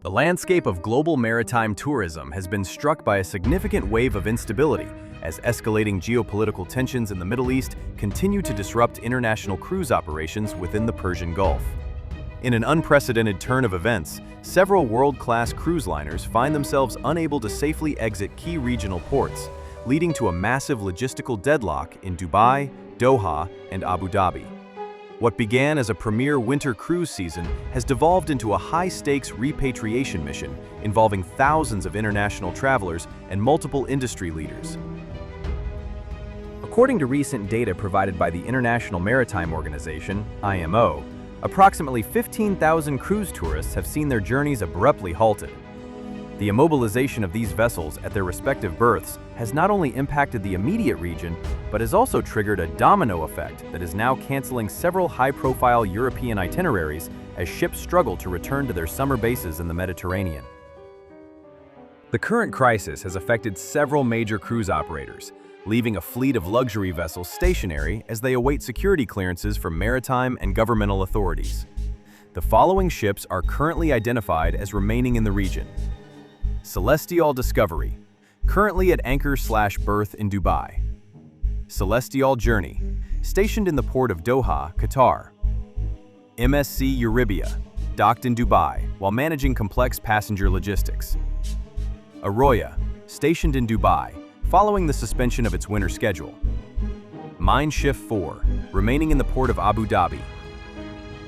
The landscape of global maritime tourism has been struck by a significant wave of instability as escalating geopolitical tensions in the Middle East continue to disrupt international cruise operations within the Persian Gulf. In an unprecedented turn of events, several world-class cruise liners find themselves unable to safely exit key regional ports, leading to a massive logistical deadlock in Dubai, Doha, and Abu Dhabi. What began as a premier winter cruise season has devolved into a high-stakes repatriation mission involving thousands of international travelers and multiple industry leaders. According to recent data provided by the International Maritime Organization, IMO, approximately 15,000 cruise tourists have seen their journeys abruptly halted. The immobilization of these vessels at their respective berths has not only impacted the immediate region, but has also triggered a domino effect that is now canceling several high-profile European itineraries as ships struggle to return to their summer bases in the Mediterranean. The current crisis has affected several major cruise operators, leaving a fleet of luxury vessels stationary as they await security clearances from maritime and governmental authorities. The following ships are currently identified as remaining in the region. Celestyal Discovery, currently at anchor/berth in Dubai. Celestyal Journey, stationed in the port of Doha, Qatar. MSC Eurybia, docked in Dubai while managing complex passenger logistics. AROYA, stationed in Dubai, following the suspension of its winter schedule. Mein Schiff 4, remaining in the port of Abu Dhabi.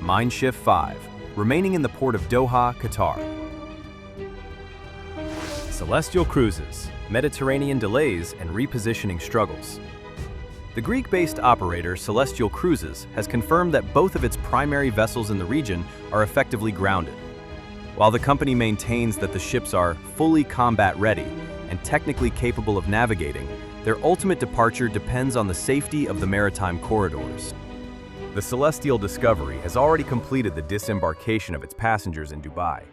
Mein Schiff 5, remaining in the port of Doha, Qatar. Celestyal Cruises, Mediterranean delays and repositioning struggles. The Greek-based operator Celestyal Cruises has confirmed that both of its primary vessels in the region are effectively grounded. While the company maintains that the ships are fully combat-ready and technically capable of navigating, their ultimate departure depends on the safety of the maritime corridors. The Celestyal Discovery has already completed the disembarkation of its passengers in Dubai.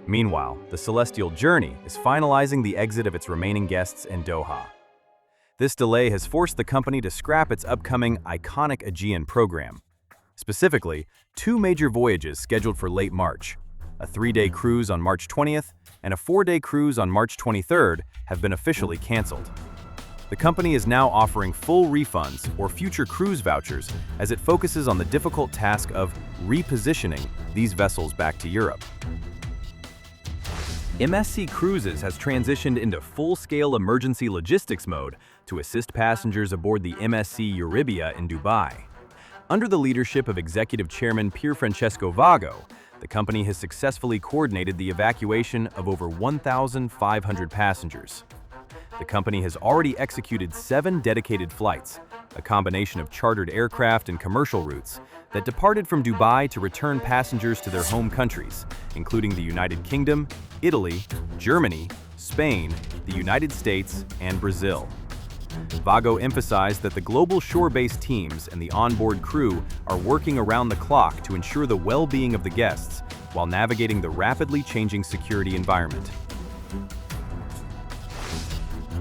Meanwhile, the Celestyal Journey is finalizing the exit of its remaining guests in Doha. This delay has forced the company to scrap its upcoming iconic Aegean program. Specifically, two major voyages scheduled for late March, a 3-day cruise on March 20th and a 4-day cruise on March 23rd, have been officially canceled. The company is now offering full refunds or future cruise vouchers as it focuses on the difficult task of repositioning these vessels back to Europe. MSC Cruises has transitioned into full-scale emergency logistics mode to assist passengers aboard the MSC Eurybia in Dubai. Under the leadership of Executive Chairman Pierfrancesco Vago, the company has successfully coordinated the evacuation of over 1,500 passengers. The company has already executed 7 dedicated flights, a combination of chartered aircraft and commercial routes, that departed from Dubai to return passengers to their home countries, including the United Kingdom, Italy, Germany, Spain, the United States, and Brazil. Vago emphasized that the global shore-based teams and the onboard crew are working around the clock to ensure the well-being of the guests while navigating the rapidly changing security environment.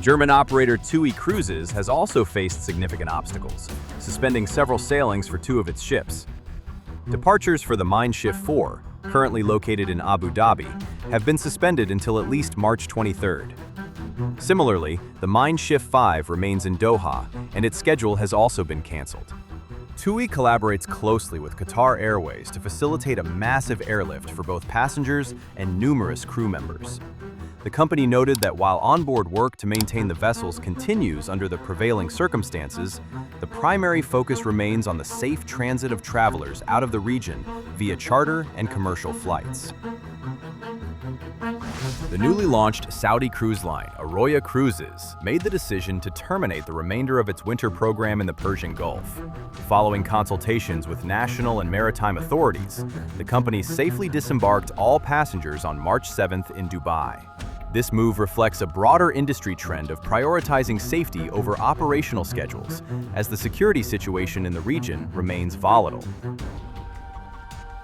German operator TUI Cruises has also faced significant obstacles, suspending several sailings for 2 of its ships. Departures for the Mein Schiff 4, currently located in Abu Dhabi, have been suspended until at least March 23rd. Similarly, the Mein Schiff 5 remains in Doha, and its schedule has also been canceled. TUI collaborates closely with Qatar Airways to facilitate a massive airlift for both passengers and numerous crew members. The company noted that while onboard work to maintain the vessels continues under the prevailing circumstances, the primary focus remains on the safe transit of travelers out of the region via charter and commercial flights. The newly launched Saudi cruise line, AROYA Cruises, made the decision to terminate the remainder of its winter program in the Persian Gulf. Following consultations with national and maritime authorities, the company safely disembarked all passengers on March 7th in Dubai. This move reflects a broader industry trend of prioritizing safety over operational schedules, as the security situation in the region remains volatile.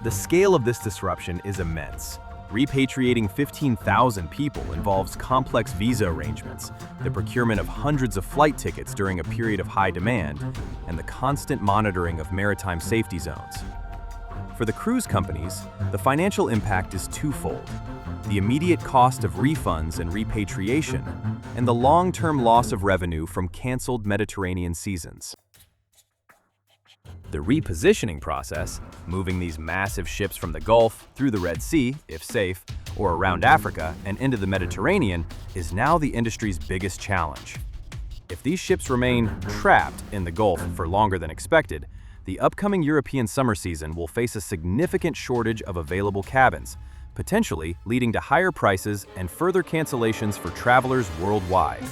The scale of this disruption is immense. Repatriating 15,000 people involves complex visa arrangements, the procurement of hundreds of flight tickets during a period of high demand, and the constant monitoring of maritime safety zones. For the cruise companies, the financial impact is twofold: the immediate cost of refunds and repatriation, and the long-term loss of revenue from canceled Mediterranean seasons. The repositioning process, moving these massive ships from the Gulf through the Red Sea, if safe, or around Africa and into the Mediterranean, is now the industry's biggest challenge. If these ships remain trapped in the Gulf for longer than expected, the upcoming European summer season will face a significant shortage of available cabins, potentially leading to higher prices and further cancellations for travelers worldwide.